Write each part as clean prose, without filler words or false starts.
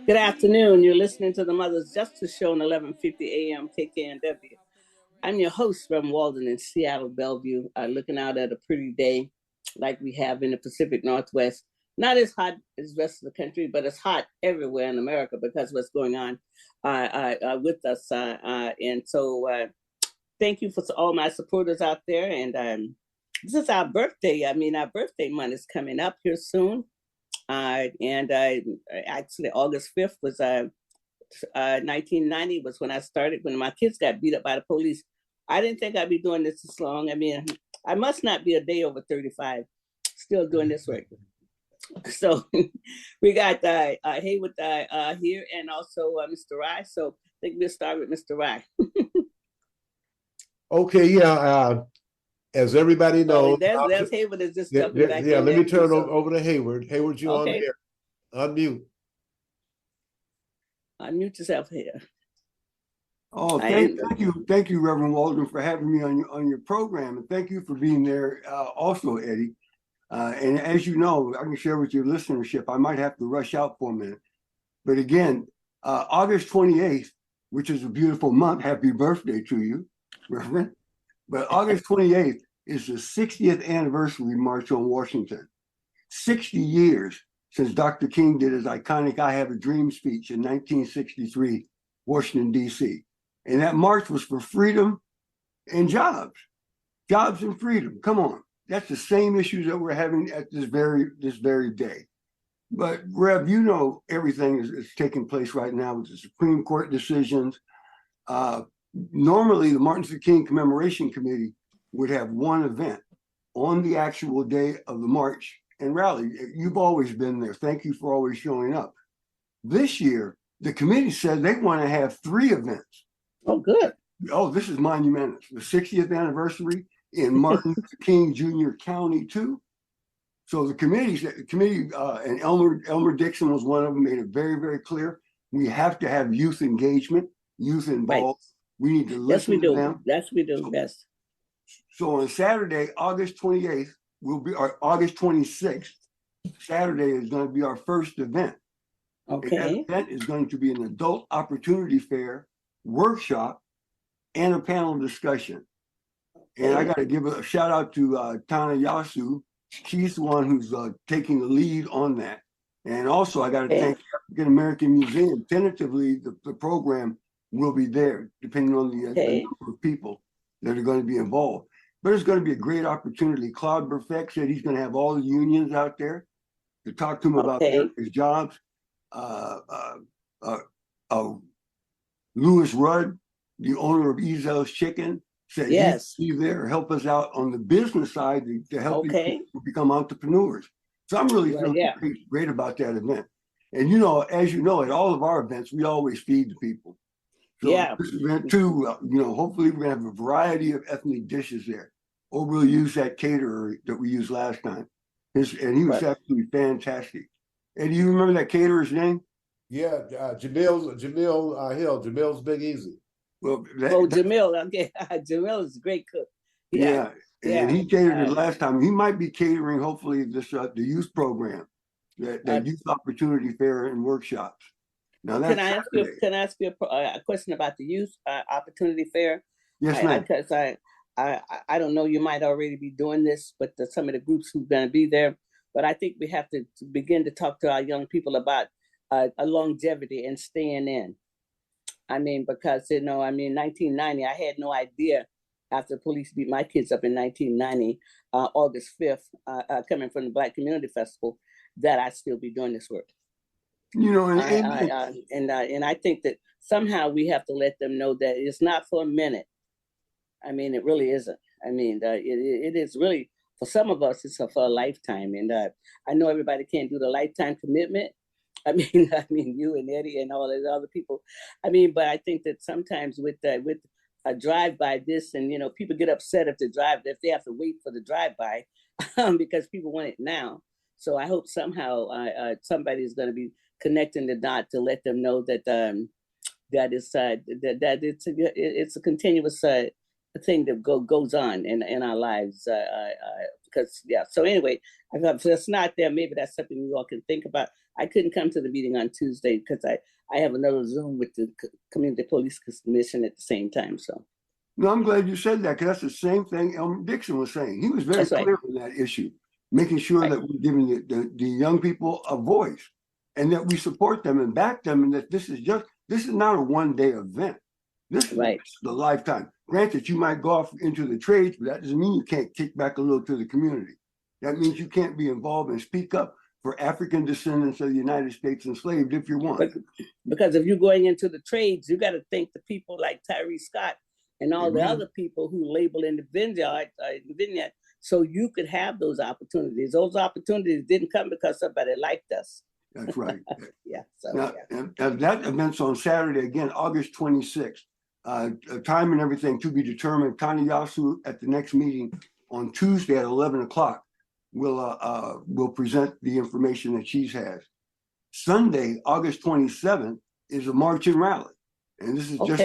Good afternoon. You're listening to the Mother's Justice Show on 1150 AM KKNW. I'm your host, Reverend Walden in Seattle, Bellevue, looking out at a pretty day like we have in the Pacific Northwest. Not as hot as the rest of the country, but it's hot everywhere in America because of what's going on with us. And so thank you for all my supporters out there. And this is our birthday. Our birthday month is coming up here soon. Actually August 5th was 1990 was when I started, when my kids got beat up by the police. I didn't think I'd be doing this this long. I must not be a day over 35 still doing this work. So we got Hayward here and also Mr. Rye. So I think we'll start with Mr. Rye. Okay, yeah. As everybody knows, there's Hayward is just jumping back. Yeah, let me turn over to Hayward. Hayward, you on here? Unmute. Unmute yourself here. Oh, thank you, Reverend Walden, for having me on your program, and thank you for being there, also, Eddie. And as you know, I can share with your listenership. I might have to rush out for a minute, but again, August 28th, which is a beautiful month. Happy birthday to you, Reverend. But August 28th is the 60th anniversary March on Washington. 60 years since Dr. King did his iconic I Have a Dream speech in 1963, Washington, D.C. And that march was for freedom and jobs. Jobs and freedom. Come on. That's the same issues that we're having at this very day. But Rev, you know everything is taking place right now with the Supreme Court decisions. Normally, the Martin Luther King Commemoration Committee would have one event on the actual day of the march and rally. You've always been there. Thank you for always showing up. This year, the committee said they want to have 3 events. Oh, good. Oh, this is monumental. The 60th anniversary in Martin Luther King Jr. County, too. So the committee and Elmer Dixon was one of them, made it very, very clear. We have to have youth engagement, youth involved. Right. We need to listen to them. Yes, we do. Yes. So on Saturday, August 28th, August 26th, Saturday is going to be our first event. Okay. And that event is going to be an adult opportunity fair, workshop, and a panel discussion. And I got to give a shout out to Tana Yasu. She's the one who's taking the lead on that. And also, I got to thank the African American Museum. Tentatively, the program will be there, depending on the number of people that are going to be involved. But it's going to be a great opportunity. Claude Burfect said he's going to have all the unions out there to talk to him about their jobs. Louis Rudd, the owner of Ezel's Chicken, said he'll be there, help us out on the business side to help people become entrepreneurs. So I'm really feeling great about that event. And as you know, at all of our events, we always feed the people. So this event too, hopefully we're gonna have a variety of ethnic dishes there, or we'll use that caterer that we used last time. And he was absolutely fantastic. And do you remember that caterer's name? Yeah, Jamil Hill. Jamil's Big Easy. Well, Jamil. Okay, Jamil is a great cook. Yeah. And he catered it last time. He might be catering, hopefully, this the youth program, that youth opportunity fair and workshops. Now, can I ask you a question about the youth opportunity fair? Yes, ma'am. Because I don't know, you might already be doing this, but some of the groups who's going to be there. But I think we have to begin to talk to our young people about a longevity and staying in. Because 1990, I had no idea after the police beat my kids up in 1990, August 5th, coming from the Black Community Festival, that I'd still be doing this work. And I think that somehow we have to let them know that it's not for a minute. It really isn't. It is really, for some of us, it's for a lifetime. And I know everybody can't do the lifetime commitment. You and Eddie and all those other people. But I think that sometimes with a drive-by this, and people get upset if they have to wait for the drive-by because people want it now. So I hope somehow somebody is going to be connecting the dot to let them know that that it's a continuous thing that goes on in our lives because yeah. So anyway, I thought if it's not there, maybe that's something you all can think about. I couldn't come to the meeting on Tuesday because I have another Zoom with the Community Police Commission at the same time. So. No, I'm glad you said that, because that's the same thing Elmer Dixon was saying. He was very clear on that issue, making sure that we're giving the young people a voice, and that we support them and back them, and that this is not a one-day event. This is the lifetime. Granted, you might go off into the trades, but that doesn't mean you can't kick back a little to the community. That means you can't be involved and speak up for African descendants of the United States enslaved if you want. Because if you're going into the trades, you got to think the people like Tyree Scott and all the other people who label in the vineyard, so you could have those opportunities. Those opportunities didn't come because somebody liked us. That's right. Yeah. So now, and that event's on Saturday again, August 26th. Time and everything to be determined. Tani Yasu at the next meeting on Tuesday at 11 o'clock will present the information that she has. Sunday, August 27th, is a march and rally, and this is just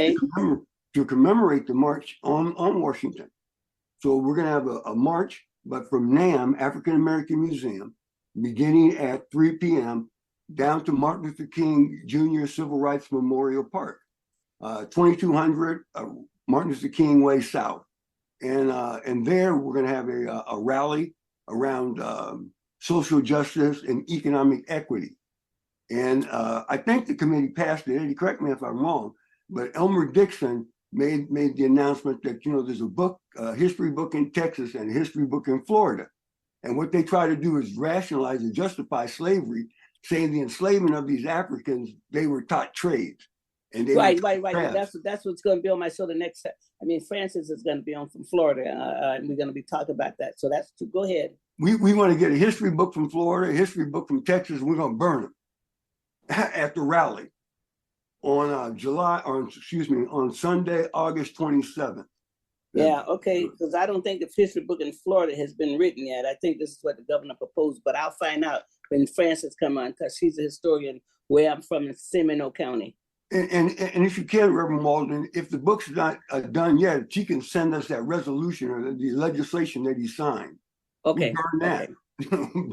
to commemorate the march on Washington. So we're going to have a march, but from NAM, African American Museum, beginning at 3 p.m. down to Martin Luther King Jr. Civil Rights Memorial Park, 2200 Martin Luther King Way South. And there we're going to have a rally around social justice and economic equity. And I think the committee passed it. Eddie, correct me if I'm wrong, but Elmer Dixon made the announcement that, there's a book, history book in Texas and a history book in Florida. And what they try to do is rationalize and justify slavery, saying the enslavement of these Africans, they were taught trades. And they right. That's what's going to be on my show the next. I mean, Francis is going to be on from Florida, and we're going to be talking about that. So go ahead. We want to get a history book from Florida, a history book from Texas, and we're going to burn them at the rally on on Sunday, August 27th. Yeah, okay, because I don't think the history book in Florida has been written yet. I think this is what the governor proposed, but I'll find out when Francis come on, because she's a historian where I'm from in Seminole County. And if you can, Reverend Walden, if the book's not done yet, she can send us that resolution or the legislation that he signed. Okay. Burn that.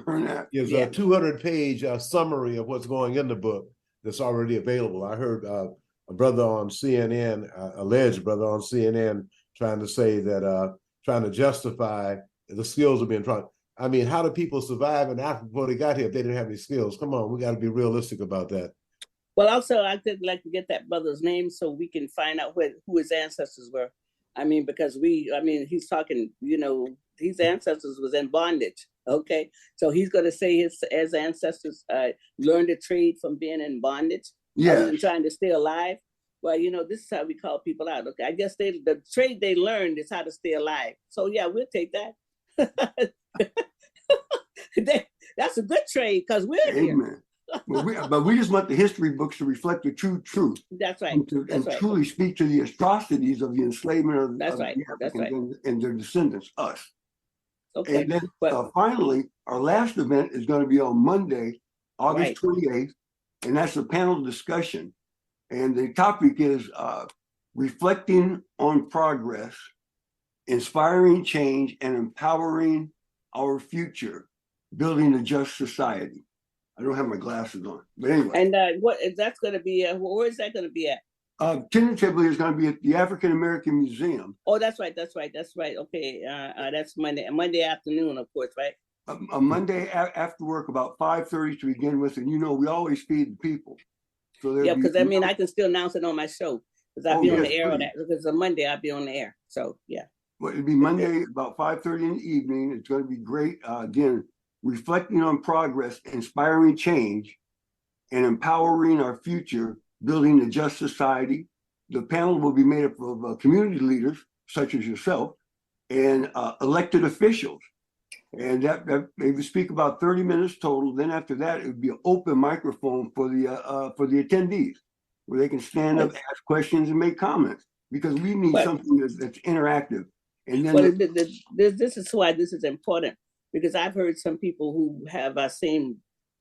Burn that. There's a 200-page summary of what's going in the book that's already available. I heard a brother on CNN, alleged brother on CNN, trying to say that, trying to justify the skills of being taught. I mean, how do people survive in Africa before they got here if they didn't have any skills? Come on, we got to be realistic about that. Well, also, I could like to get that brother's name so we can find out who his ancestors were. I mean, because he's talking, his ancestors was in bondage. Okay, so he's going to say his ancestors learned a trade from being in bondage. Yeah, trying to stay alive. Well, this is how we call people out. Okay, I guess the trade they learned is how to stay alive. So yeah, we'll take that. That's a good trade because we're here. But we just want the history books to reflect the true truth. That's right. And truly speak to the atrocities of the enslavement of the Africans and their descendants, us. Okay. And then finally, our last event is going to be on Monday, August 28th, and that's a panel discussion. And the topic is reflecting on progress, inspiring change, and empowering our future, building a just society. I don't have my glasses on, but anyway. And what is that going to be at? Where is that going to be at? Tentatively, it's going to be at the African American Museum. Oh, that's right. Okay, that's Monday afternoon, of course, right? A Monday after work, about 5:30 to begin with, and we always feed the people. So because I can still announce it on my show because I'll be on the air on that. Because on Monday I'll be on the air. So yeah. Well, it'll be Monday about 5:30 in the evening. It's going to be great. Again, reflecting on progress, inspiring change, and empowering our future, building a just society. The panel will be made up of community leaders, such as yourself, and elected officials. And that they would speak about 30 minutes total. Then after that, it would be an open microphone for the attendees, where they can stand up, ask questions, and make comments. Because we need something that's interactive. And then this is why this is important. Because I've heard some people who have our same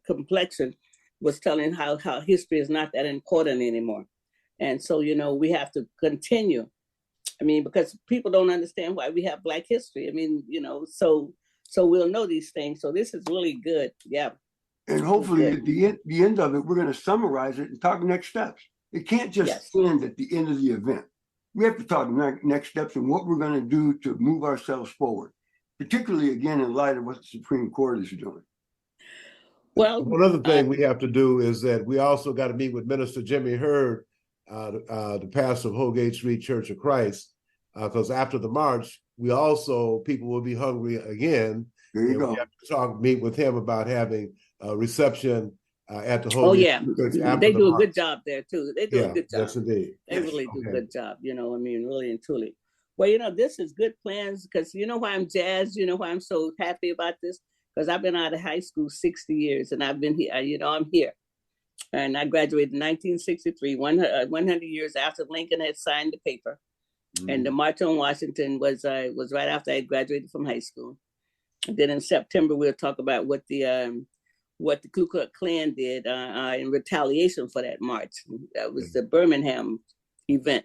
complexion was telling how history is not that important anymore. And so, we have to continue. I mean, because people don't understand why we have Black history. I mean, so So we'll know these things. So this is really good. Yeah. And hopefully at the end of it, we're going to summarize it and talk next steps. It can't just end at the end of the event. We have to talk next steps and what we're going to do to move ourselves forward, particularly, again, in light of what the Supreme Court is doing. Well, one other thing we have to do is that we also got to meet with Minister Jimmy Hurd, the pastor of Holgate Street Church of Christ, because after the march, people will be hungry again. There you go. We have to meet with him about having a reception at the Holgate Church. They do a good job there too. They do a good job. Yes, indeed. They really do a good job. Really and truly. Well, this is good plans, because you know why I'm jazzed. You know why I'm so happy about this, because I've been out of high school 60 years, and I've been here. I'm here, and I graduated in 1963, 100 years after Lincoln had signed the paper. And the March on Washington was right after I graduated from high school. And then in September, we'll talk about what the Ku Klux Klan did in retaliation for that march. That was the Birmingham event.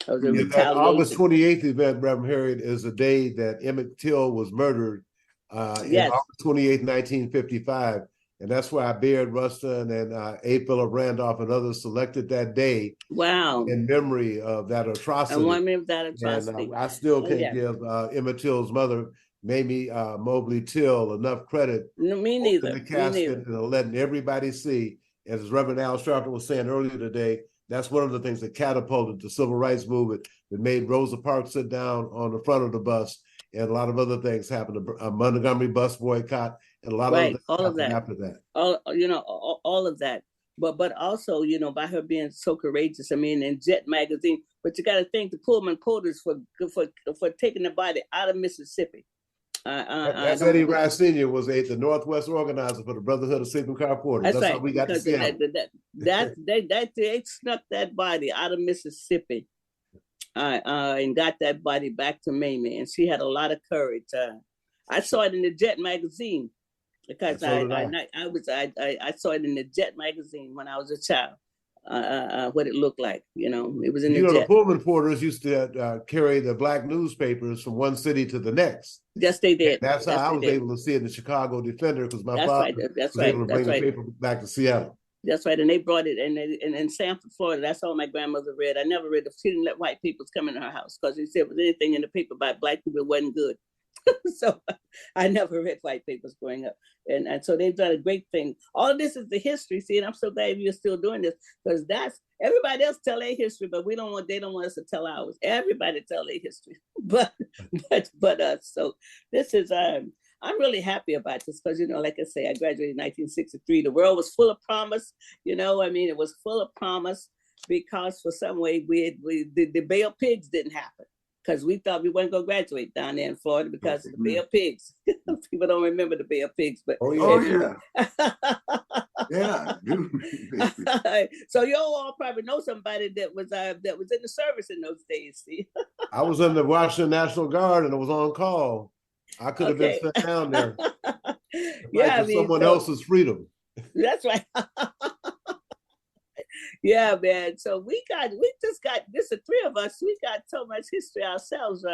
That August 28th event, Reverend Harriet, is the day that Emmett Till was murdered in August 28th, 1955. And that's why Bayard Rustin and A. Philip Randolph and others selected that day. Wow. In memory of that atrocity. And I still can't give Emmett Till's mother, Mamie Mobley Till, enough credit. No, me neither. In the casket and letting everybody see. As Reverend Al Sharpton was saying earlier today, that's one of the things that catapulted the civil rights movement, that made Rosa Parks sit down on the front of the bus, and a lot of other things happened. A Montgomery bus boycott, and a lot of other things after that. All of that. But also, by her being so courageous. I mean, in Jet magazine. But you got to thank the Pullman Porters for taking the body out of Mississippi. Eddie Rice Sr. was the Northwest organizer for the Brotherhood of Sleeping Car Porters. That's how we got to see him. They snuck that body out of Mississippi and got that body back to Mamie. And she had a lot of courage. I saw it in the Jet magazine, because I saw it in the Jet magazine when I was a child. What it looked like, it was in the Jet. The Pullman Porters used to carry the black newspapers from one city to the next. Yes, they did. And that's how I was able to see it in the Chicago Defender, because my father was able to bring the paper back to Seattle. That's right, and they brought it in Sanford, Florida. That's all my grandmother read. I never read. She didn't let white people come into her house, because she said if anything in the paper by black people, it wasn't good. So I never read white papers growing up. And so they've done a great thing. All of this is the history. See, and I'm so glad you're still doing this, because that's everybody else tell their history, but they don't want us to tell ours. Everybody tell their history. But us. So this is I'm really happy about this, because like I say, I graduated in 1963. The world was full of promise. It was full of promise, because for some way the Bay of Pigs didn't happen. Because we thought we weren't going to graduate down there in Florida because of the Bay of Pigs. People don't remember the Bay of Pigs, but yeah. So you all probably know somebody that was in the service in those days. See, I was in the Washington National Guard, and I was on call. I could have been sent down there. Someone else's freedom. That's right. Yeah, man. So we just got this. The three of us, we got so much history ourselves,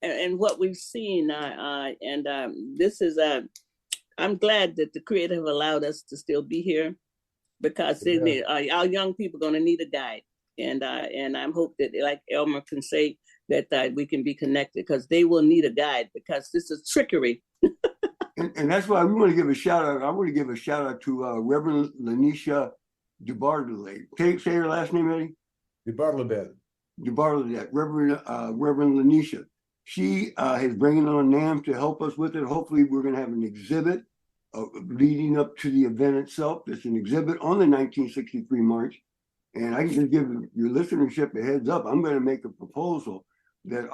and what we've seen. This is. I'm glad that the Creator have allowed us to still be here, because our young people are going to need a guide, and I hope that, like Elmer can say, that we can be connected, because they will need a guide, because this is trickery. and that's why we want to give a shout out. I want to give a shout out to Reverend Lanisha DeBartolette. Say her last name, Eddie? DeBartolette. Reverend Lanisha. She is bringing on NAM to help us with it. Hopefully, we're going to have an exhibit leading up to the event itself. It's an exhibit on the 1963 march. And I can just give your listenership a heads up. I'm going to make a proposal that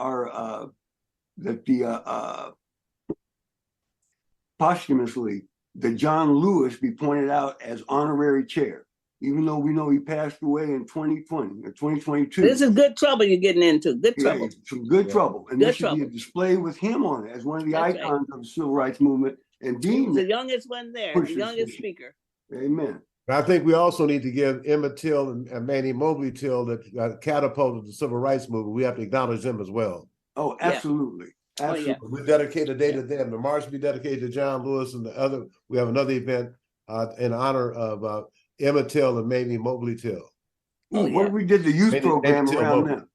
posthumously, that John Lewis be pointed out as honorary chair, even though we know he passed away in 2020 or 2022. This is good trouble you're getting into. Good trouble. Some good trouble. And there should be a display with him on it as one of the icons of the civil rights movement. And being the youngest one there, the youngest speaker. Amen. I think we also need to give Emmett Till and Mamie Mobley Till, that catapulted the civil rights movement. We have to acknowledge them as well. Oh, absolutely. Absolutely. yeah. We dedicate a day to them. The march be dedicated to John Lewis, and we have another event in honor of Emmett Till and Mamie Mobley Till. What if we did the youth program Till around Mobley. them?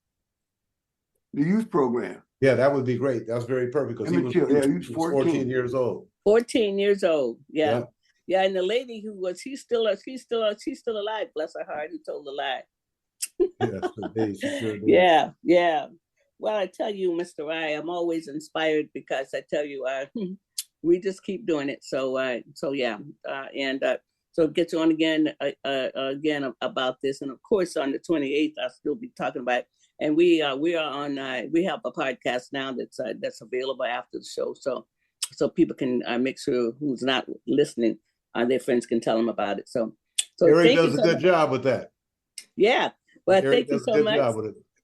The youth program. Yeah, that would be great. That's very perfect because he was 14 years old. 14 years old. Yeah. Yeah, and the lady who was, she's still alive, bless her heart, who told the lie. Yes, yeah. Well, I tell you, Mr. Rye, I'm always inspired because I tell you, we just keep doing it. So get you on again about this, and of course on the 28th I'll still be talking about it. And we have a podcast now that's available after the show, so people can make sure who's not listening, their friends can tell them about it. So Eric does a good job with that. Yeah, well, thank you so much.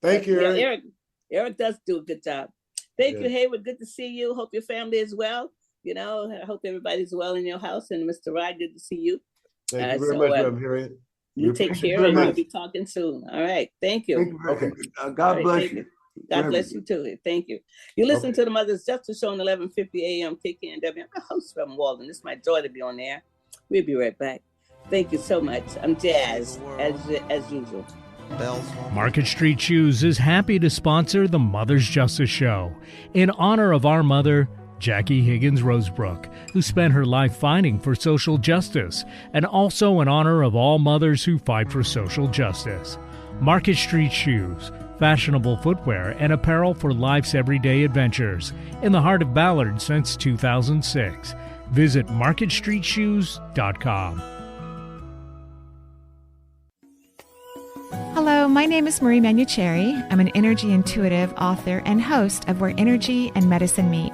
Thank you, Eric. Yeah, Eric does do a good job. Thank you, Hayward. Good to see you. Hope your family is well. I hope everybody's well in your house. And Mr. Rye, good to see you. Thank you very much, Harriet. You take care, and we'll be talking soon. All right. Thank you. Okay. God bless you. God bless you too. Thank you. You listen to the Mother's Justice Show on 1150 AM KKNW. I'm your host, Reverend Walden. It's my joy to be on there. We'll be right back. Thank you so much. I'm Jazz, as usual. Market Street Shoes is happy to sponsor the Mother's Justice Show in honor of our mother, Jackie Higgins Rosebrook, who spent her life fighting for social justice, and also in honor of all mothers who fight for social justice. Market Street Shoes, fashionable footwear and apparel for life's everyday adventures, in the heart of Ballard since 2006. Visit marketstreetshoes.com. Hello, my name is Marie Manucheri. I'm an energy intuitive, author, and host of Where Energy and Medicine Meet.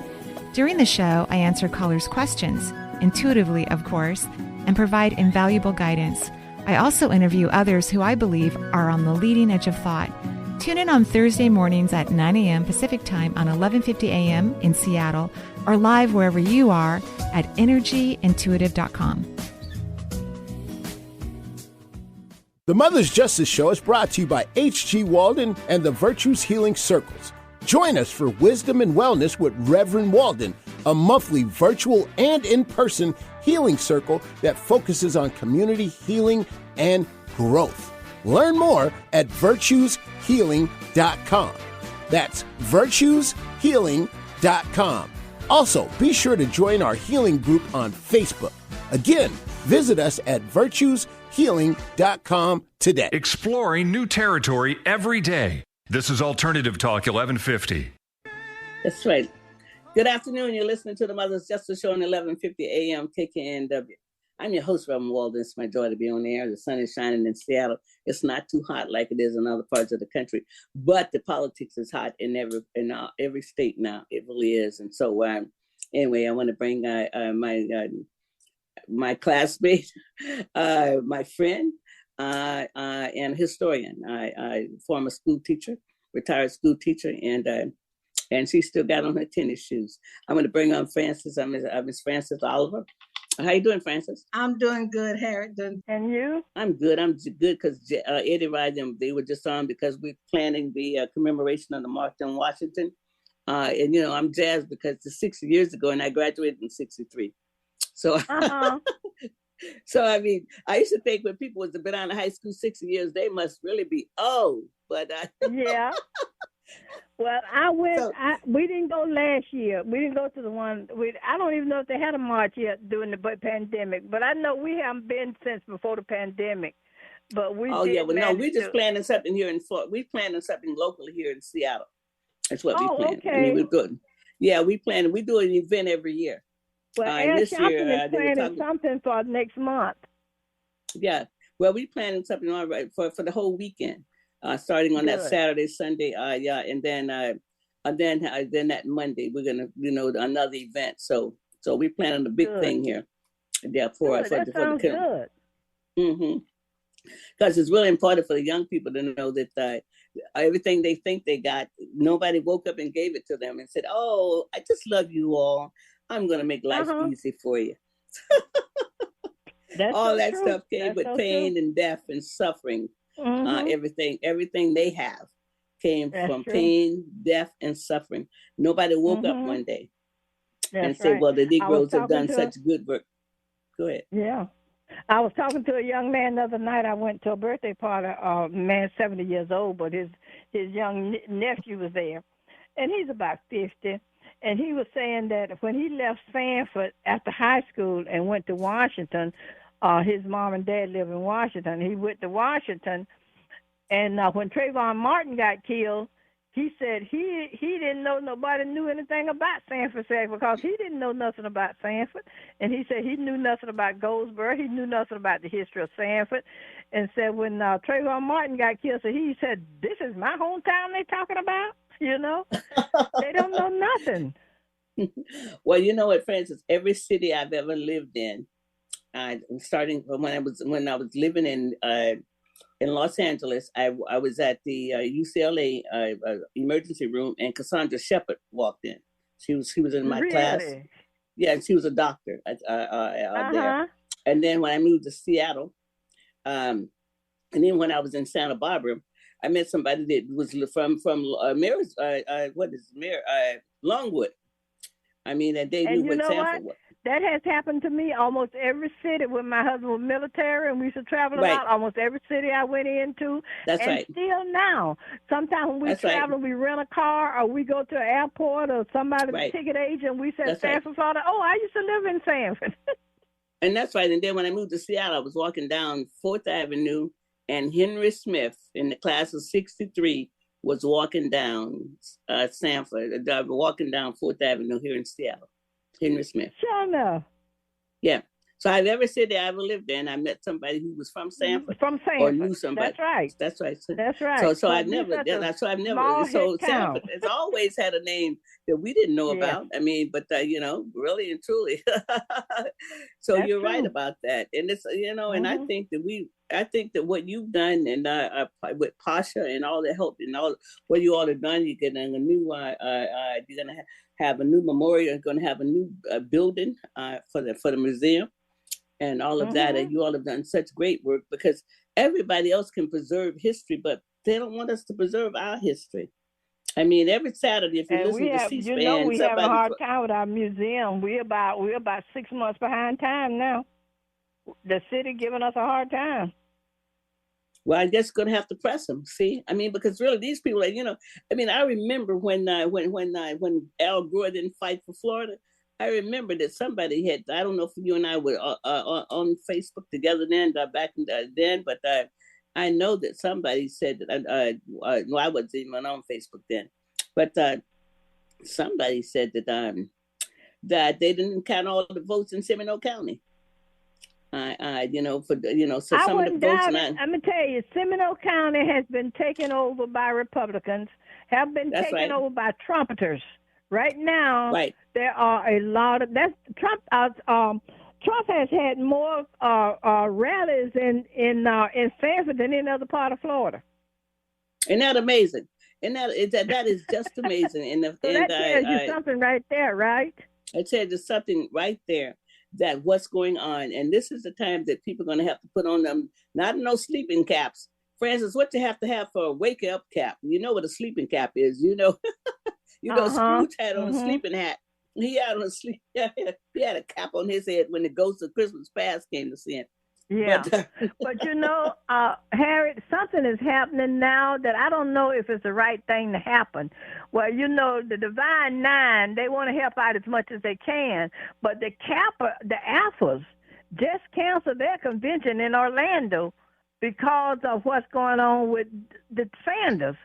During the show, I answer callers' questions, intuitively, of course, and provide invaluable guidance. I also interview others who I believe are on the leading edge of thought. Tune in on Thursday mornings at 9 a.m. Pacific Time on 1150 a.m. in Seattle, or live wherever you are at energyintuitive.com. The Mother's Justice Show is brought to you by H.G. Walden and the Virtues Healing Circles. Join us for Wisdom and Wellness with Reverend Walden, a monthly virtual and in-person healing circle that focuses on community healing and growth. Learn more at virtueshealing.com. That's virtueshealing.com. Also, be sure to join our healing group on Facebook. Again, visit us at virtueshealing.com today. Exploring new territory every day. This is Alternative Talk 1150. That's right. Good afternoon. You're listening to the Mother's Justice Show on 1150 AM KKNW. I'm your host, Reverend Walden. It's my joy to be on the air. The sun is shining in Seattle. It's not too hot like it is in other parts of the country, but the politics is hot in every state now. It really is. And so, anyway, I want to bring my classmate, my friend, and historian, former school teacher, retired school teacher, and she still got on her tennis shoes. I'm going to bring on Frances. I'm Miss Frances Oliver. How you doing, Frances? I'm doing good, Harriet. And you? I'm good. I'm good because Eddie Ride them, they were just on because we're planning the commemoration of the March on Washington. And, I'm jazzed because it's 60 years ago and I graduated in 63. So, so I mean, I used to think when people was been out of high school 60 years, they must really be old. But yeah. Well, we didn't go last year. We didn't go to the one. I don't even know if they had a march yet during the pandemic. But I know we haven't been since before the pandemic. But we. Oh yeah, well no, we're just planning something here in Florida. We're planning something locally here in Seattle. That's what we plan. Okay. I mean, we're good. Yeah, we plan. We do an event every year. Well, this year, we're planning something for next month. Yeah. Well, we're planning something all right for the whole weekend. Starting on that Saturday, Sunday, and then that Monday we're gonna, another event. So we're planning a big thing here. Yeah, for the sounds good. Mm-hmm. Because it's really important for the young people to know that everything they think they got, nobody woke up and gave it to them and said, "Oh, I just love you all. I'm gonna make life easy for you." All that stuff came with pain and death and suffering. Mm-hmm. Everything they have came That's from true. pain, death, and suffering. Nobody woke up one day and said, right. well, the I was Negroes have talking done to such good work. Go ahead. Yeah. I was talking to a young man the other night. I went to a birthday party. A man 70 years old, but his young nephew was there, and he's about 50. And he was saying that when he left Sanford after high school and went to Washington, his mom and dad live in Washington. He went to Washington, and when Trayvon Martin got killed, he said he didn't know nobody knew anything about Sanford because he didn't know nothing about Sanford. And he said he knew nothing about Goldsboro. He knew nothing about the history of Sanford. And said when Trayvon Martin got killed, so he said, this is my hometown they talking about? You know? They don't know nothing. Well, you know what, Francis? Every city I've ever lived in, starting from when I was living in Los Angeles, I was at the UCLA emergency room, and Cassandra Shepard walked in. She was in my class. Yeah, she was a doctor there. And then when I moved to Seattle, and then when I was in Santa Barbara, I met somebody that was from Mary's, Longwood. I mean, and they knew what Sanford was. That has happened to me almost every city when my husband was military and we used to travel a lot. Almost every city I went into. That's right. Still now. Sometimes when we travel, we rent a car or we go to an airport or somebody's ticket agent, we said Sanford, Florida. Oh, I used to live in Sanford. And that's right. And then when I moved to Seattle, I was walking down 4th Avenue, and Henry Smith in the class of 63 was walking down Sanford, walking down 4th Avenue here in Seattle. Henry Smith. Sure enough. Yeah. So every city I ever lived in, I met somebody who was from Sanford. Or knew somebody. That's right. That's right. That's right. So I've never Sanford has always had a name that we didn't know about. I mean, but really and truly. So that's you're right about that. And it's and I think that what you've done and with Pasha and all the help and all what you all have done, you're getting a new you're gonna have a new memorial, you're gonna have a new building for the museum. And all of that, and you all have done such great work because everybody else can preserve history, but they don't want us to preserve our history. I mean, every Saturday, if you listen to C-SPAN, we have a hard time with our museum. We're about 6 months behind time now. The city giving us a hard time. Well, I guess going to have to press them. See, I mean, because really, these people, I remember when Al Gore didn't fight for Florida. I remember that somebody had, I don't know if you and I were on Facebook together then, back then, but I know that somebody said that, no, I wasn't even on Facebook then, but somebody said that they didn't count all the votes in Seminole County. So some of the votes. Let me tell you, Seminole County has been taken over by Republicans, have been taken over by Trumpeters. Right now, there are a lot of Trump. Trump has had more rallies in Sanford than any other part of Florida. Isn't that amazing? And that is just amazing. And that tells you something right there, right? It tells you something right there that what's going on, and this is the time that people are going to have to put on them not no sleeping caps. Francis, what you have to have for a wake up cap? You know what a sleeping cap is, Scrooge had on a sleeping hat. He had on he had a cap on his head when the ghost of Christmas Past came to see him. Yeah, but Harriet, something is happening now that I don't know if it's the right thing to happen. Well, the Divine Nine, they want to help out as much as they can, but the Alphas just canceled their convention in Orlando because of what's going on with the Sanders.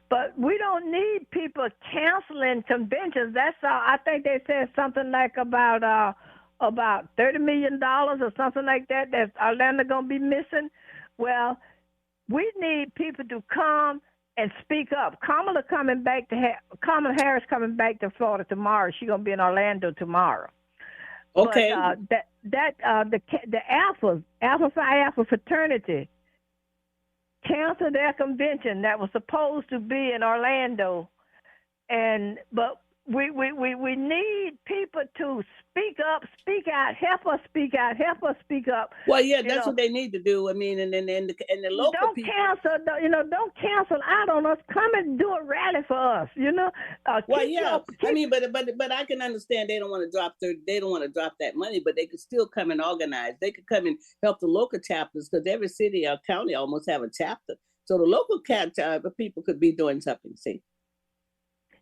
But we don't need people canceling conventions. That's all. I think they said something like about $30 million or something like that Orlando going to be missing. Well, we need people to come and speak up. Kamala Harris coming back to Florida tomorrow. She's going to be in Orlando tomorrow. Okay. But the Alpha Phi Alpha fraternity canceled their convention that was supposed to be in Orlando, but we need people to speak up, speak out, help us speak out, help us speak up. Well, yeah, that's what they need to do. I mean, and the local don't people. Don't cancel out on us. Come and do a rally for us. Well, yeah, I mean, but I can understand they don't want to drop that money, but they could still come and organize. They could come and help the local chapters because every city or county almost have a chapter. So the local people could be doing something. See.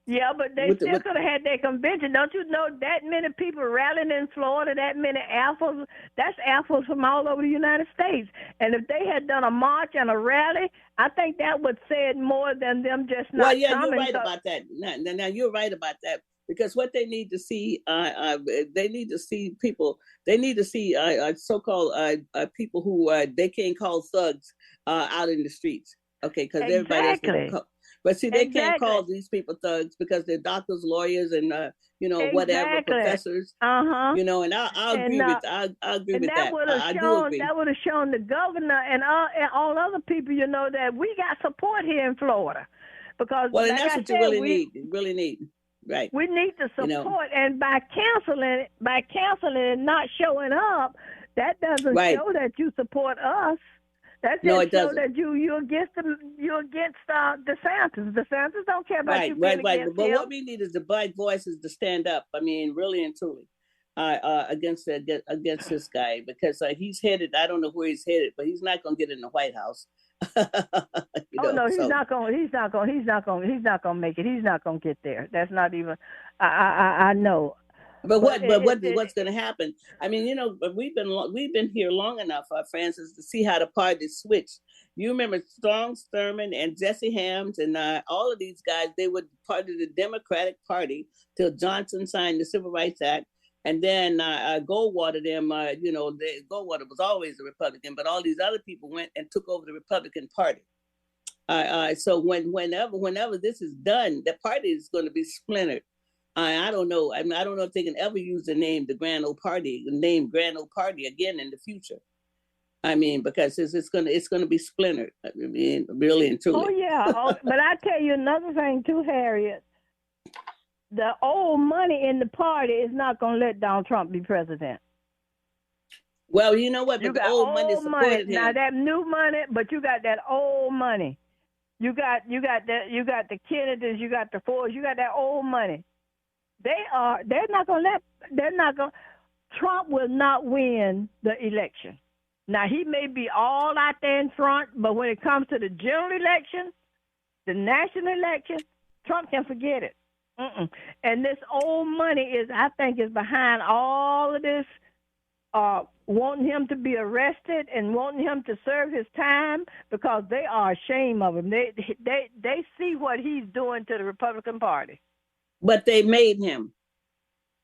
Yeah, but they still could have had their convention. Don't you know that many people rallying in Florida, that many alphas? That's alphas from all over the United States. And if they had done a march and a rally, I think that would say it more than them just not coming. Well, yeah, you're right about that. Now, you're right about that. Because what they need to see, they need to see people. They need to see so-called people who they can't call thugs out in the streets. Okay, because everybody else. But see, they can't call these people thugs because they're doctors, lawyers, and whatever, professors. And I agree with that. That would have shown the governor and all other people, that we got support here in Florida, because and that's what you really need. Right. We need the support, and by canceling and not showing up, that doesn't show that you support us. That just shows that you're against DeSantis. DeSantis don't care about you being against him. But what we need is the black voices to stand up. I mean, really and truly, against this guy, because he's headed. I don't know where he's headed, but he's not going to get in the White House. He's not going. He's not going to make it. He's not going to get there. That's not even. I know. But what's going to happen? I mean, we've been here long enough, Francis, to see how the parties switch. You remember Strong Thurmond and Jesse Helms and all of these guys. They were part of the Democratic Party till Johnson signed the Civil Rights Act, and then Goldwater. Goldwater was always a Republican, but all these other people went and took over the Republican Party. So whenever this is done, the party is going to be splintered. I don't know. I mean, I don't know if they can ever use the name Grand Old Party again in the future. I mean, because it's gonna be splintered. I mean, really and truly. Oh yeah, but I tell you another thing too, Harriet. The old money in the party is not gonna let Donald Trump be president. Well, you know what? But the old money supported him. Now that new money, but you got that old money. You got the Kennedys, you got the Fords, you got that old money. Trump will not win the election. Now, he may be all out there in front, but when it comes to the general election, the national election, Trump can forget it. And this old money I think is behind all of this, wanting him to be arrested and wanting him to serve his time, because they are ashamed of him. They see what he's doing to the Republican Party. But they made him.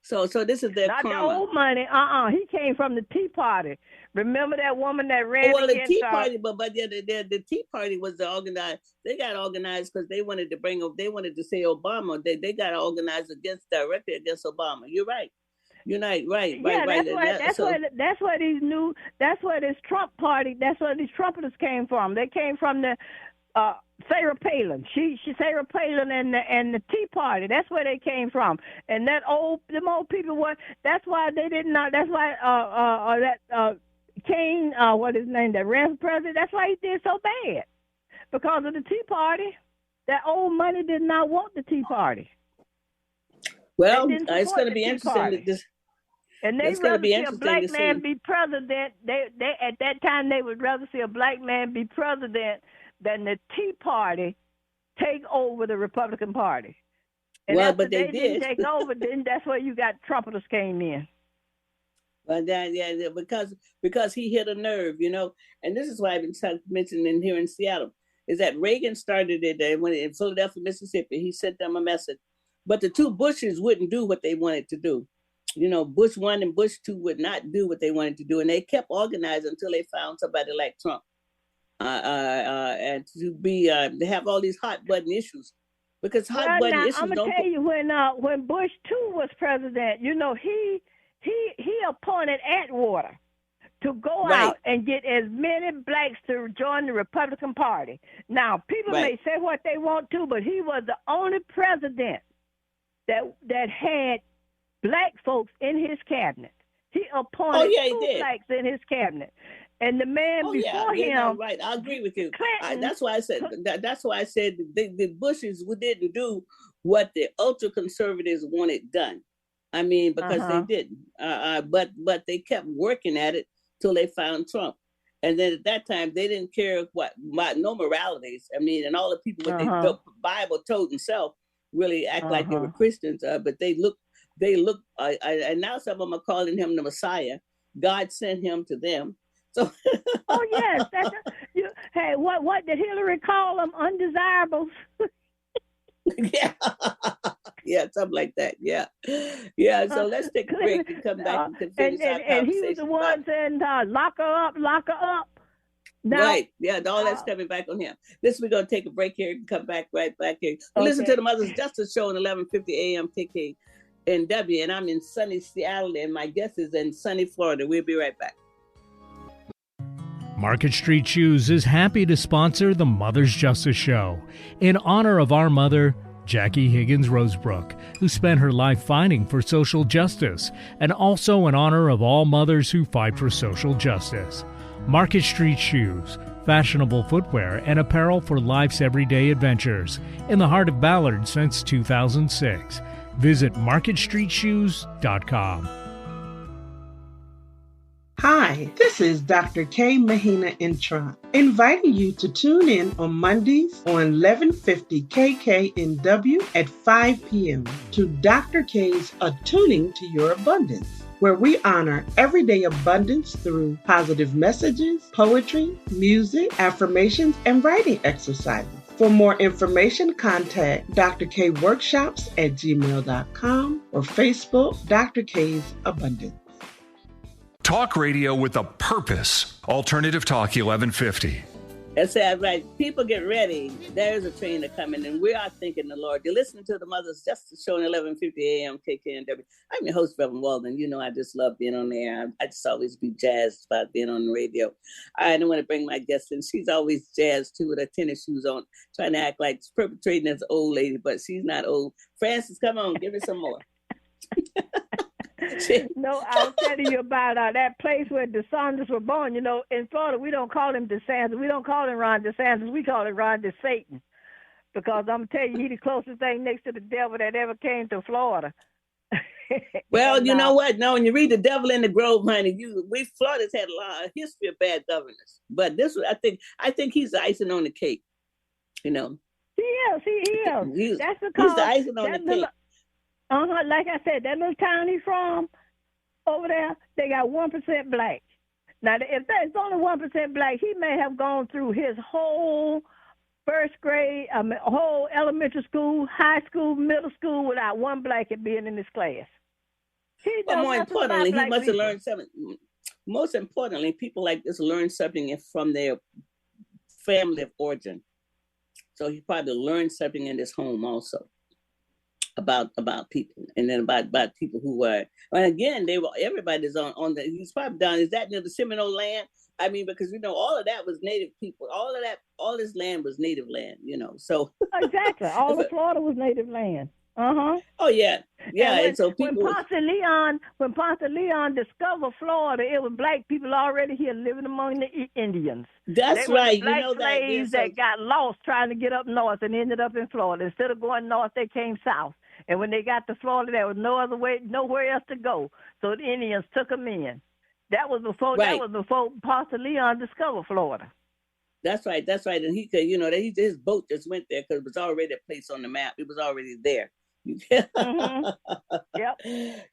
So this is their not karma. The old money. He came from the Tea Party. Remember that woman that ran against the Tea Party, but the Tea Party was organized. They got organized because they wanted to say Obama. They got organized directly against Obama. You're right. You're right. Right. That's where this Trump Party. That's where these Trumpeters came from. They came from the. Sarah Palin, Sarah Palin and the Tea Party. That's where they came from. And them old people were. That's why they didn't. That's why Kane, what his name, that ran for president. That's why he did so bad, because of the Tea Party. That old money did not want the Tea Party. Well, it's going to be interesting. And they'd rather see a black man be president. They at that time they would rather see a black man be president than the Tea Party take over the Republican Party. And but they did take over. Then that's where you got Trumpeters came in. Well, because he hit a nerve, and this is why I've been mentioning here in Seattle, is that Reagan started it when in Philadelphia, Mississippi. He sent them a message, but the two Bushes wouldn't do what they wanted to do. Bush 1 and Bush 2 would not do what they wanted to do, and they kept organizing until they found somebody like Trump. And to have all these hot button issues, because hot button issues. I'm gonna tell you, when Bush 2 was president, he appointed Atwater to go out and get as many blacks to join the Republican Party. Now, people may say what they want to, but he was the only president that had black folks in his cabinet. He appointed two blacks in his cabinet. And the man before him, right? I agree with you. Clinton, that's why I said the Bushes didn't do what the ultra conservatives wanted done. I mean, because they didn't. But they kept working at it till they found Trump. And then at that time, they didn't care no moralities. I mean, and all the people with the Bible told themselves really act like they were Christians, but they look. And now some of them are calling him the Messiah. God sent him to them. So. Oh yes, hey, what did Hillary call them? Undesirables. Yeah, something like that. Yeah. So let's take a break and come back and finish our conversation. And he was the one saying, "Lock her up, lock her up." Now, right. Yeah, all that's coming back on him. We're going to take a break here and come back right back here. Listen to the Mother's Justice Show on 1150 AM KKNW, and I'm in sunny Seattle, and my guest is in sunny Florida. We'll be right back. Market Street Shoes is happy to sponsor the Mother's Justice Show in honor of our mother, Jackie Higgins Rosebrook, who spent her life fighting for social justice, and also in honor of all mothers who fight for social justice. Market Street Shoes, fashionable footwear and apparel for life's everyday adventures, in the heart of Ballard since 2006. Visit marketstreetshoes.com. Hi, this is Dr. K. Mahina Intron, inviting you to tune in on Mondays on 1150 KKNW at 5 p.m. to Dr. K's Attuning to Your Abundance, where we honor everyday abundance through positive messages, poetry, music, affirmations, and writing exercises. For more information, contact Dr. K Workshops at gmail.com or Facebook, Dr. K's Abundance. Talk radio with a purpose. Alternative Talk 1150. That's right. People get ready. There's a train coming, and we are thanking the Lord. You're listening to the Mother's Justice Show on 1150 AM KKNW. I'm your host, Reverend Walden. You know I just love being on the air. I just always be jazzed about being on the radio. I don't want to bring my guest in. She's always jazzed, too, with her tennis shoes on, trying to act like she's perpetrating as an old lady, but she's not old. Francis, come on, give me some more. No, I was telling you about that place where DeSantis were born. You know, in Florida, we don't call him DeSantis. We don't call him Ron DeSantis. We call him Ron DeSatan. Because I'm telling you, he's the closest thing next to the devil that ever came to Florida. Well, you know what? No, when you read The Devil in the Grove, honey, Florida's had a lot of history of bad governors. But this, I think he's the icing on the cake. You know. He is. That's because he's the icing on the cake. Like I said, that little town he's from over there, they got 1% black. Now, if there's only 1% black, he may have gone through his whole first grade, whole elementary school, high school, middle school without one black being in his class. But more importantly, he must have learned something. Most importantly, people like this learn something from their family of origin. So he probably learned something in his home also. About people, and then about people who were, and again, everybody's on the, he's probably down, is that near the Seminole land? I mean, because all of that was native people, all this land was native land, so. Exactly, all of Florida was native land. Oh yeah. And so when Ponce Leon discovered Florida, it was black people already here living among the Indians. That's right. You know that. Slaves that got lost trying to get up north and ended up in Florida. Instead of going north, they came south. And when they got to Florida, there was no other way, nowhere else to go. So the Indians took them in. That was before. Right. That was before Ponce Leon discovered Florida. That's right. And he could, his boat just went there because it was already a place on the map. It was already there. Mm-hmm. Yep.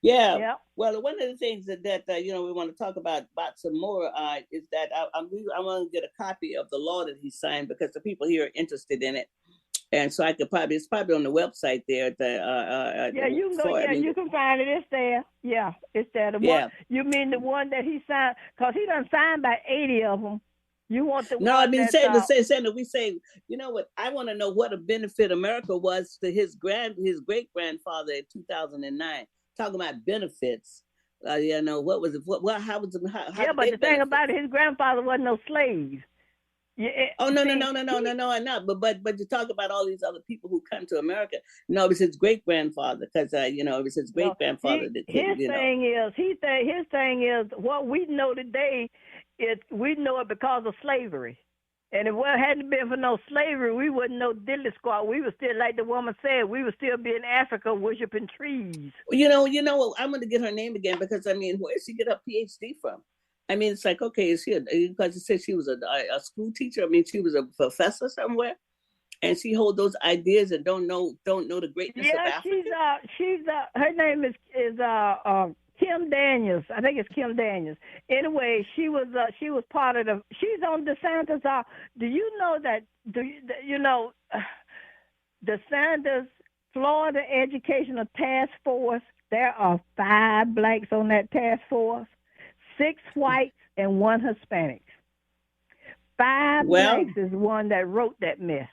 Yeah. Yep. Well, one of the things that we want to talk about some more is that I want to get a copy of the law that he signed because the people here are interested in it. And so it's probably on the website there. You can go. You can find it. It's there. Yeah, it's there. One, you mean the one that he signed? Because he done signed by 80 of them. You want the no? One I mean, saying that we say, you know what? I want to know what a benefit America was to his great grandfather in 2009. Talking about benefits. What was it? How was it? But the thing about it, his grandfather wasn't no slave. Oh no, I'm not. But you talk about all these other people who come to America. No, it was his great grandfather, because it was his great grandfather that came. His thing is what we know today is we know it because of slavery. And if it hadn't been for no slavery, we wouldn't know diddly squat. We would still, like the woman said, we would still be in Africa worshiping trees. You know, I'm going to get her name again, because where did she get her PhD from? It's like, okay, is she because it said she was a school teacher. She was a professor somewhere, and she hold those ideas and don't know the greatness of Africa. She's her name is Kim Daniels. I think it's Kim Daniels. Anyway, she was part of she's on DeSantis. Do you know that? DeSantis Florida Educational Task Force? There are 5 blacks on that task force. 6 whites and 1 Hispanic. 5 blacks is one that wrote that mess.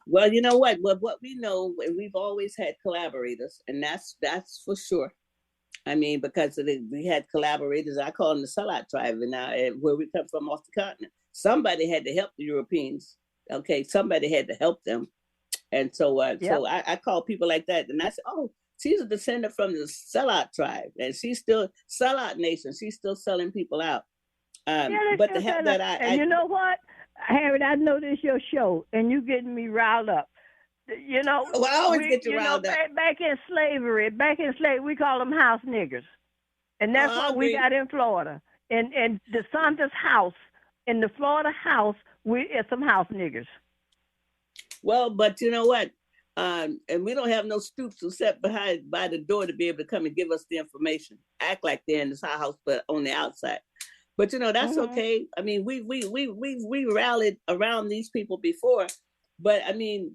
Well, you know what? What we know, we've always had collaborators, and that's for sure. Because we had collaborators. I call them the sellout tribe, and now where we come from off the continent, somebody had to help the Europeans. Okay, somebody had to help them, and so I call people like that, and I said, oh, she's a descendant from the sellout tribe, and she's still sellout nation. She's still selling people out. But to have that, you know what, Hayward, I know this is your show, and you getting me riled up. Well, I always get you riled up. Back in slavery, we call them house niggers, and that's what we got in Florida. And DeSantis' house, in the Florida house, it's some house niggers. Well, but you know what? And we don't have no stoops who sat by the door to be able to come and give us the information. Act like they're in this house, but on the outside. But that's okay. We rallied around these people before, but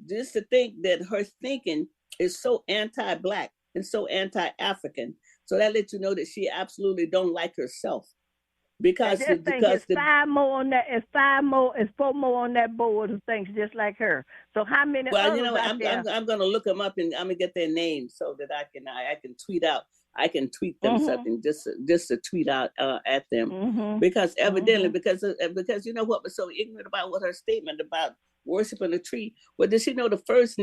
just to think that her thinking is so anti-black and so anti-African, so that lets you know that she absolutely don't like herself. Because it's 4 more on that board who thinks just like her. So how many? Well, I'm going to look them up, and I'm going to get their names so that I can tweet out. I can tweet them something just to tweet out at them, because evidently because you know what was so ignorant about what her statement about worshiping a tree. Well, did she know the first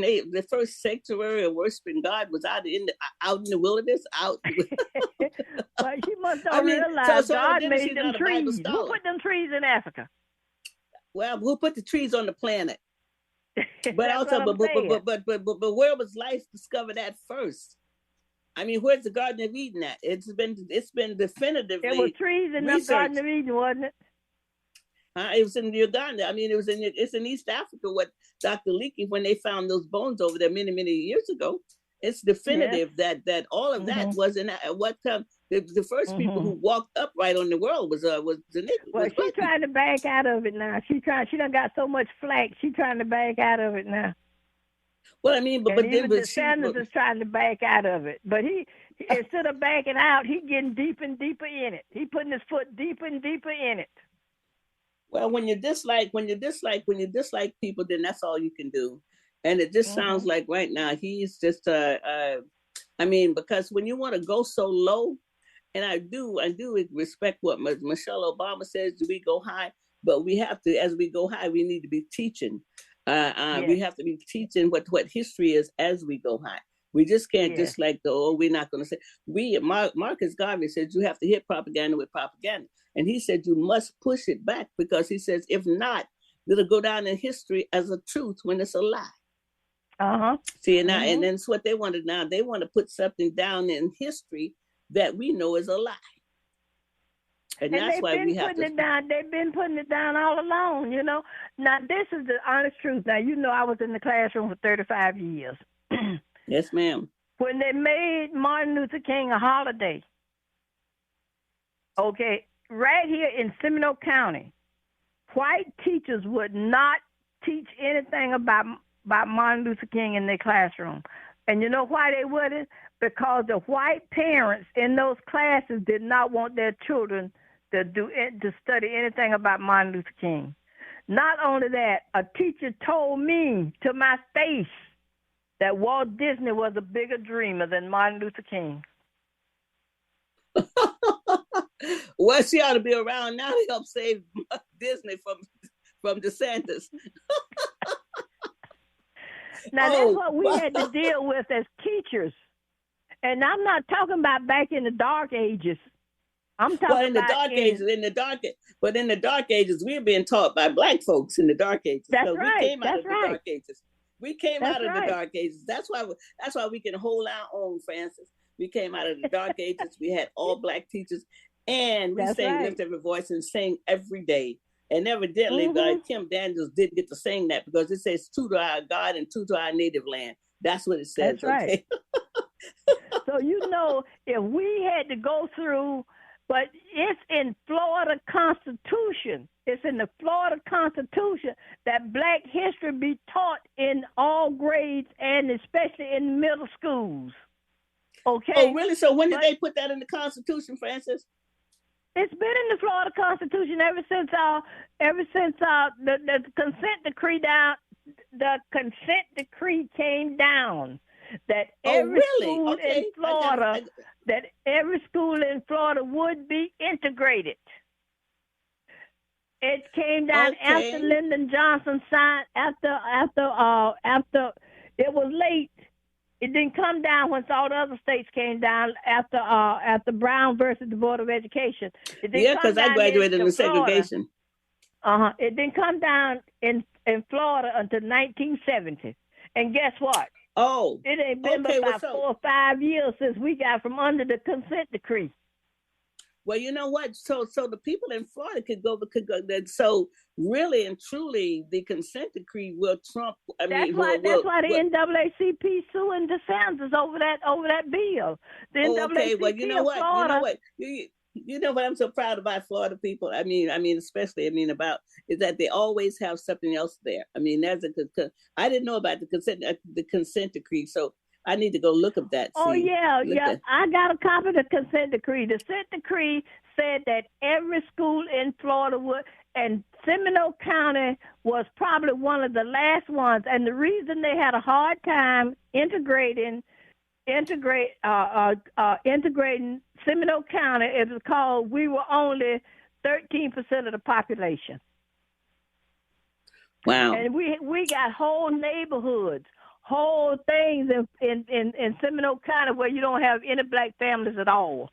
sanctuary of worshiping God was out in the wilderness? Well, she must have realized God made them trees. Who put them trees in Africa? Well, who put the trees on the planet? But also, but where was life discovered at first? Where's the Garden of Eden at? It's been definitively. There were trees in the Garden of Eden, wasn't it? It was in Uganda. It's in East Africa. What Dr. Leakey, when they found those bones over there many years ago, it's definitive that all of that was in what come. The first people who walked upright on the world was the niggas. Well, she's trying to back out of it now. She done got so much flack. She's trying to back out of it now. Well, but even Sanders is trying to back out of it. But he instead of backing out, he getting deeper and deeper in it. He putting his foot deeper and deeper in it. Well, when you dislike people, then that's all you can do. And it just sounds like right now he's just because when you want to go so low, and I do respect what Michelle Obama says, do we go high? But we have to, as we go high, we need to be teaching. We have to be teaching what history is as we go high. We just can't just like we're not going to say. Marcus Garvey said you have to hit propaganda with propaganda. And he said you must push it back, because he says if not, it'll go down in history as a truth when it's a lie. See, now, and then it's what they want to now. They want to put something down in history that we know is a lie. And that's why we have to. They've been putting it down all along, Now, this is the honest truth. Now, I was in the classroom for 35 years. Yes, ma'am. When they made Martin Luther King a holiday, okay, right here in Seminole County, white teachers would not teach anything about Martin Luther King in their classroom. And you know why they wouldn't? Because the white parents in those classes did not want their children to study anything about Martin Luther King. Not only that, a teacher told me to my face that Walt Disney was a bigger dreamer than Martin Luther King. Well, she ought to be around now to help save Disney from DeSantis. Now, that's what we had to deal with as teachers. And I'm not talking about back in the dark ages. I'm talking about in the dark ages, we're being taught by Black folks in the dark ages. That's so right. We came out That's of the right. dark ages. We came That's out of right. the dark ages. That's why we can hold our own, Francis. We came out of the dark ages. We had all Black teachers, and we sang Lift Every Voice and sang every day. And evidently, Kim Daniels did get to sing that because it says true to our God and true to our native land. That's what it says. That's right. So, if we had to go through, but it's in Florida Constitution. It's in the Florida Constitution that Black history be taught in all grades and especially in middle schools. Okay. Oh, really? So when did they put that in the Constitution, Francis? It's been in the Florida Constitution ever since the consent decree down. The consent decree came down that every school in Florida, that every school in Florida would be integrated. It came down after Lyndon Johnson signed. After it was late. It didn't come down once all the other states came down after Brown versus the Board of Education. Because I graduated in segregation. It didn't come down in Florida until 1970. And guess what? Oh, it ain't been about 4 or 5 years since we got from under the consent decree. Well, you know what? So the people in Florida could go. So really and truly, the consent decree will trump. That's why the NAACP suing DeSantis over that bill. The NAACP well, you know what? Florida, You know what I'm so proud about Florida people. Especially about is that they always have something else there. I didn't know about the consent decree, so I need to go look up that. I got a copy of the consent decree. The consent decree said that every school in Florida would, and Seminole County was probably one of the last ones. And the reason they had a hard time integrating Seminole County is because we were only 13% of the population. Wow! And we got whole neighborhoods, whole things in Seminole County where you don't have any Black families at all.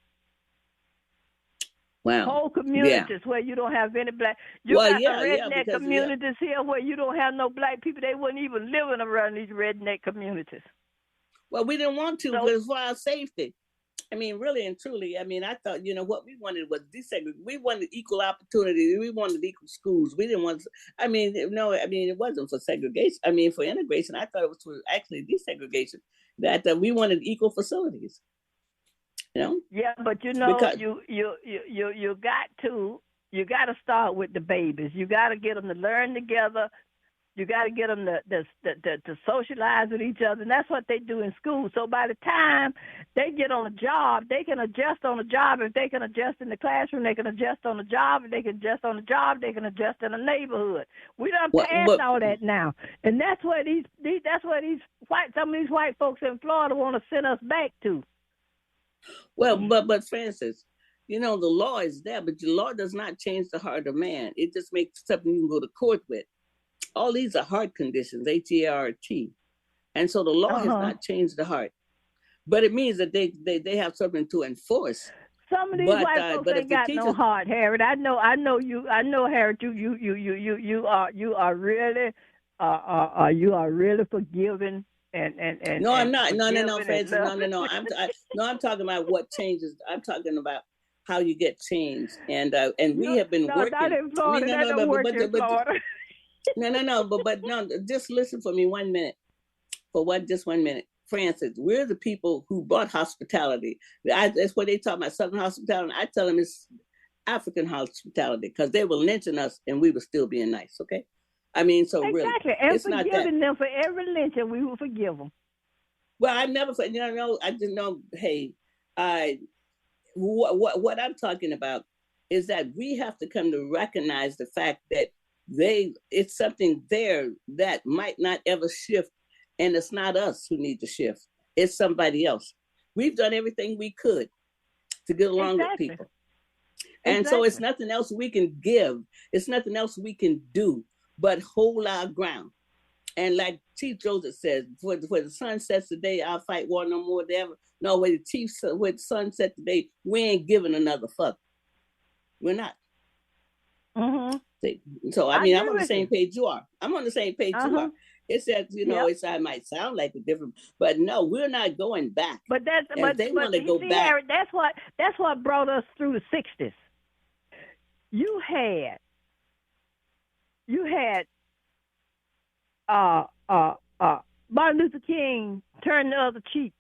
Wow! Whole communities where you don't have any Black. Redneck communities here where you don't have no Black people. They wouldn't even living around these redneck communities. Well, we didn't want to because for our safety. Really and truly, I thought, what we wanted was desegregation. We wanted equal opportunity. We wanted equal schools. We didn't want, it wasn't for segregation. For integration. I thought it was for actually desegregation, that we wanted equal facilities. Yeah, but because you got to start with the babies. You got to get them to learn together. You got to get them to socialize with each other, and that's what they do in school. So by the time they get on a job, they can adjust on the job. If they can adjust in the classroom, they can adjust on the job. If they can adjust on the job, they can adjust in the neighborhood. We done passed all that now, and that's what some of these white folks in Florida want to send us back to. Well, but Francis, the law is there, but the law does not change the heart of man. It just makes something you can go to court with. All these are heart conditions, HEART. And so the law has not changed the heart. But it means that they have something to enforce. Some of these white folks ain't got no heart, Hayward. I know, Hayward. You are really forgiving and. No, I'm not. No, Francis. No. I'm talking about what changes. I'm talking about how you get changed, and we have been working. Not in Florida. That don't work in Florida. No, just listen for me 1 minute. Just 1 minute. Francis, we're the people who brought hospitality. That's what they talk about, Southern hospitality. I tell them it's African hospitality because they were lynching us and we were still being nice, okay? Exactly. Really, and forgiving them for every lynching, we will forgive them. Well, I never, I just know, hey, what I'm talking about is that we have to come to recognize the fact that it's something there that might not ever shift, and it's not us who need to shift. It's somebody else. We've done everything we could to get along with people. And so it's nothing else we can give. It's nothing else we can do. but hold our ground. And like Chief Joseph says, where the sun sets today, I'll fight war no more than ever. No, where the sun set today, we ain't giving another fuck. We're not. Mm-hmm. So I mean, I'm on the same page you are. I'm on the same page you are. It says, I might sound like a different, but no, we're not going back. But they want to go back. Harry, that's what brought us through the 60s. You had Martin Luther King turn the other cheek,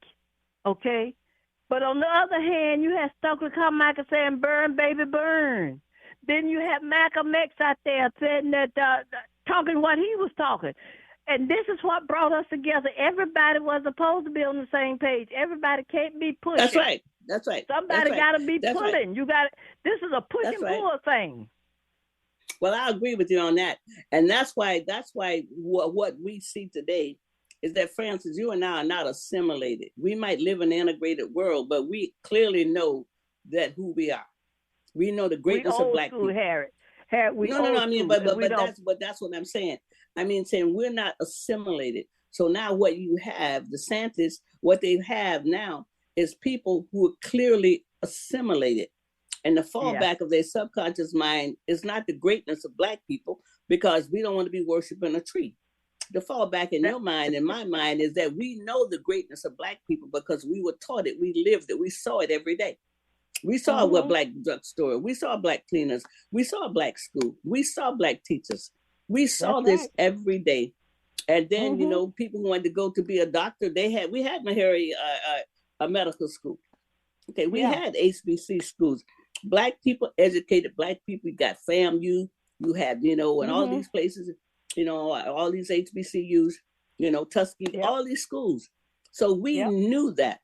okay? But on the other hand, you had Stokely Carmichael saying, "Burn, baby, burn." Then you had Malcolm X out there saying that, talking what he was talking. And this is what brought us together. Everybody was supposed to be on the same page. Everybody can't be pushing. That's right. Somebody got to be pulling. Right. You got. This is a push and pull thing. Well, I agree with you on that, and that's why what we see today is that, Francis, you and I are not assimilated. We might live in an integrated world, but we clearly know that who we are. We know the greatness of Black people. Harry, no. I mean, but that's what I'm saying. I mean, saying we're not assimilated. So now what you have, the DeSantis, what they have now is people who are clearly assimilated. And the fallback of their subconscious mind is not the greatness of Black people, because we don't want to be worshiping a tree. The fallback in your mind and my mind is that we know the greatness of Black people because we were taught it, we lived it, we saw it every day. We saw a Black drugstore, we saw Black cleaners, we saw a Black school, we saw Black teachers. We saw this every day. And then, people who wanted to go to be a doctor, we had Meharry a medical school. Okay, we had HBC schools. Black people, educated Black people, you got FAMU, you had, and all these places, all these HBCUs, Tuskegee, all these schools. So we knew that.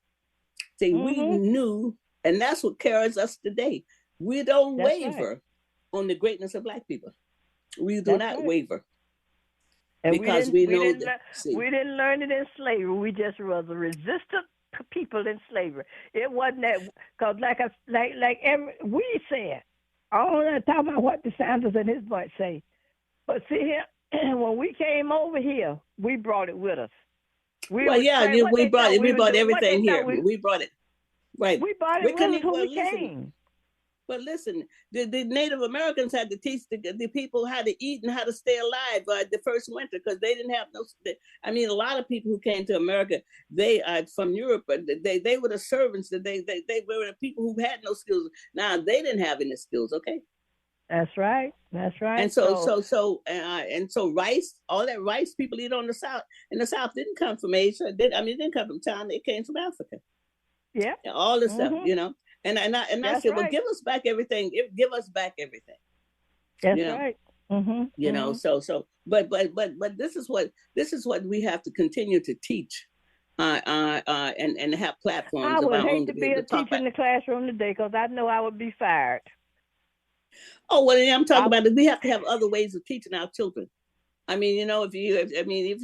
See, we knew, and that's what carries us today. We don't waver on the greatness of Black people. We do not waver. And because we know that. We didn't learn it in slavery. We just was a resistant people in slavery. It wasn't that, because we said, I don't want to talk about what the Sanders and his bunch say, but see here, when we came over here, we brought it with us. We brought everything here. We brought it. Right. We brought it with us when we came. But listen, the Native Americans had to teach the people how to eat and how to stay alive the first winter, because they didn't have no. I mean, a lot of people who came to America, they are from Europe, but they were the servants. They were the people who had no skills. Now they didn't have any skills. Okay. That's right. And so rice, all that rice people eat on the South, and the South didn't come from Asia. It didn't come from China. It came from Africa. Yeah. All this stuff, And I said, well, give us back everything. Give us back everything. That's right. But this is what we have to continue to teach, and have platforms. I would hate to be a teacher in the classroom today, because I know I would be fired. Oh well, I'm talking about it. We have to have other ways of teaching our children. I mean, if you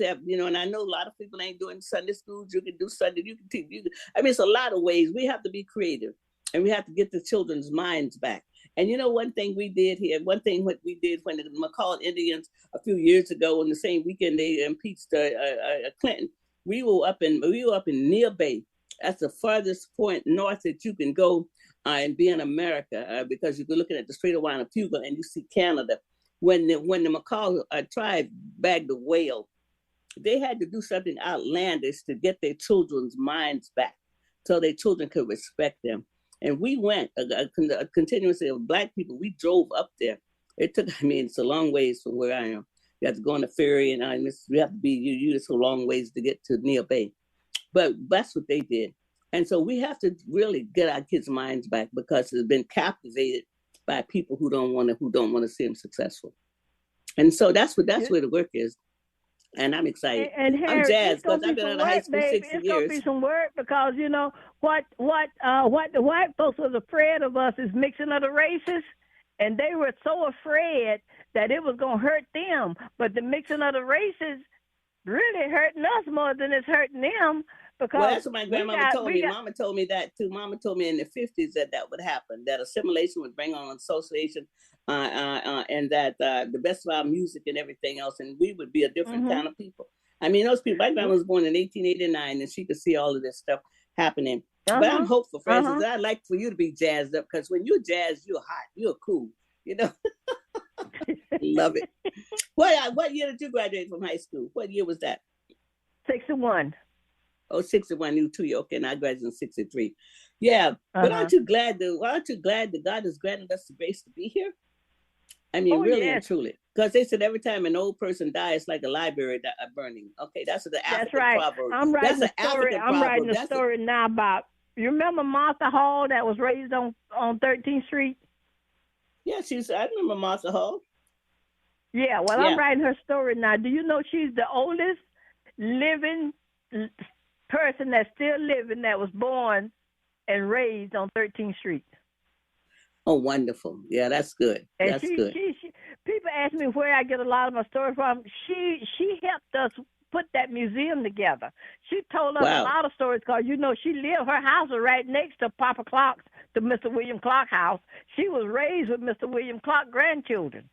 have, and I know a lot of people ain't doing Sunday schools. You can do Sunday. You can teach. It's a lot of ways. We have to be creative. And we have to get the children's minds back. And one thing we did here, what we did when the McCall Indians a few years ago, on the same weekend they impeached Clinton, we were up in Near Bay. That's the farthest point north that you can go and be in America, because you're looking at the Strait of Wanapauga and you see Canada. When the McCall tribe bagged a whale, they had to do something outlandish to get their children's minds back, so their children could respect them. And we went, a continuously of Black people, we drove up there. It took, it's a long ways from where I am. You have to go on a ferry, and we have to be, it's a long ways to get to Near Bay. But that's what they did. And so we have to really get our kids' minds back, because it's been captivated by people who don't want to see them successful. And so that's where the work is. And I'm excited. And Harry, I'm jazzed, because I've been out of high school 60 years. It's going to be some work, because, what the white folks was afraid of us is mixing of the races. And they were so afraid that it was going to hurt them. But the mixing of the races, really hurting us more than it's hurting them. Because well, that's what my grandmama told me. Mama told me that too. Mama told me in the 50s that would happen, that assimilation would bring on association, and that the best of our music and everything else, and we would be a different kind of people. I mean, those people, my grandma was born in 1889, and she could see all of this stuff happening. But I'm hopeful, Francis. I'd like for you to be jazzed up, because when you're jazzed, you're hot, you're cool, you know. Love it. What year did you graduate from high school? What year was that? 61. Oh, 61, you too. Okay, and I graduated in 63. Yeah, but aren't you glad that God has granted us the grace to be here? I mean, really and truly. Because they said every time an old person dies, it's like a library burning. Okay, that's the African proverb. I'm writing a story now about, you remember Martha Hall that was raised on 13th Street? Yeah, I remember Martha Hall. Yeah, well, I'm writing her story now. Do you know she's the oldest living person that's still living that was born and raised on 13th Street? Oh, wonderful. Yeah, that's good. That's good. People ask me where I get a lot of my stories from. She helped us put that museum together. She told us a lot of stories because, you know, her house was right next to Papa Clark's, to Mr. William Clark house. She was raised with Mr. William Clark grandchildren.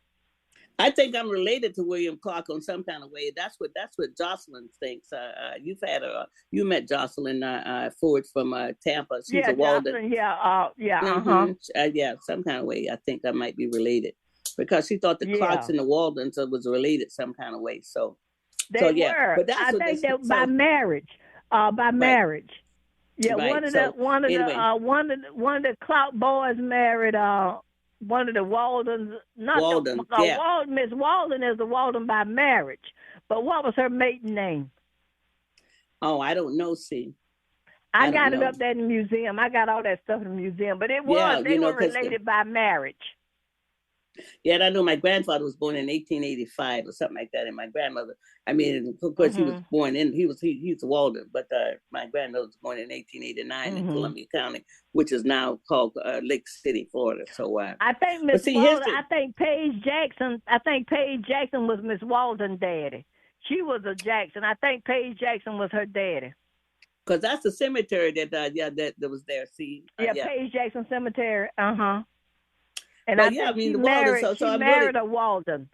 I think I'm related to William Clark on some kind of way. That's what Jocelyn thinks. You met Jocelyn Ford from Tampa. She's a Walden. Jocelyn, some kind of way. I think I might be related, because she thought the Clarks and the Waldens was related some kind of way. They were. But I think that by marriage. Yeah, right. One of the Clark boys married one of the Waldens, Miss Walden is a Walden by marriage. But what was her maiden name? Oh, I don't know, see. I got it up there in the museum. I got all that stuff in the museum. But they were related by marriage. Yeah, I know my grandfather was born in 1885 or something like that, and my grandmother, I mean, of course, he was born he's a Walden, but my grandmother was born in 1889 in Columbia County, which is now called Lake City, Florida. So I think Miss Walden, I think Paige Jackson was Miss Walden's daddy. She was a Jackson. I think Paige Jackson was her daddy. Because that's the cemetery that was there. See, Paige Jackson Cemetery. And she married a Walden.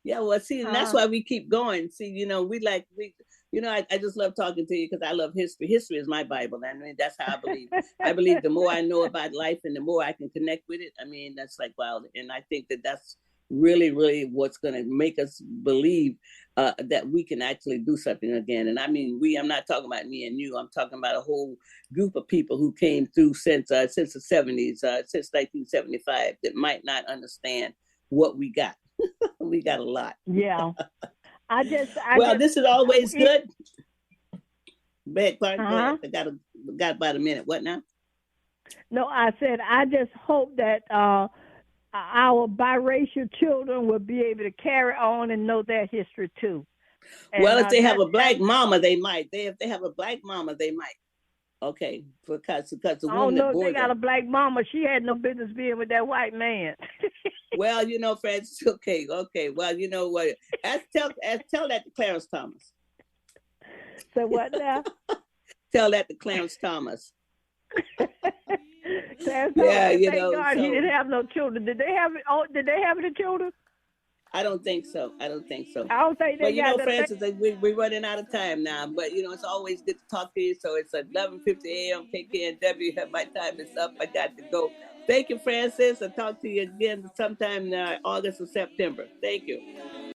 Yeah, well, see, and that's why we keep going. See, you know, I just love talking to you because I love history. History is my Bible. I mean, that's how I believe. I believe the more I know about life and the more I can connect with it, I mean, that's like, wow. And I think that's really, really what's going to make us believe that we can actually do something again. And I mean, I'm not talking about me and you. I'm talking about a whole group of people who came through since the 70s, since 1975, that might not understand what we got. We got a lot. Yeah. This is always good. Clark, I got about a minute. What now? No, I said, I just hope that our biracial children will be able to carry on and know their history too. And, if they have a black mama, they might. If they have a black mama, they might. Okay, because the woman. I don't know if they got a black mama. She had no business being with that white man. Well, you know, Francis. Okay. Well, you know what? Tell that to Clarence Thomas. So what now? Tell that to Clarence Thomas. Thank God he didn't have no children. Did they have any children? I don't think so. I don't think they But you know, Francis, we're running out of time now. But you know, it's always good to talk to you. So it's 11:50 a.m. KKNW. My time is up. I got to go. Thank you, Francis. I'll talk to you again sometime in August or September. Thank you.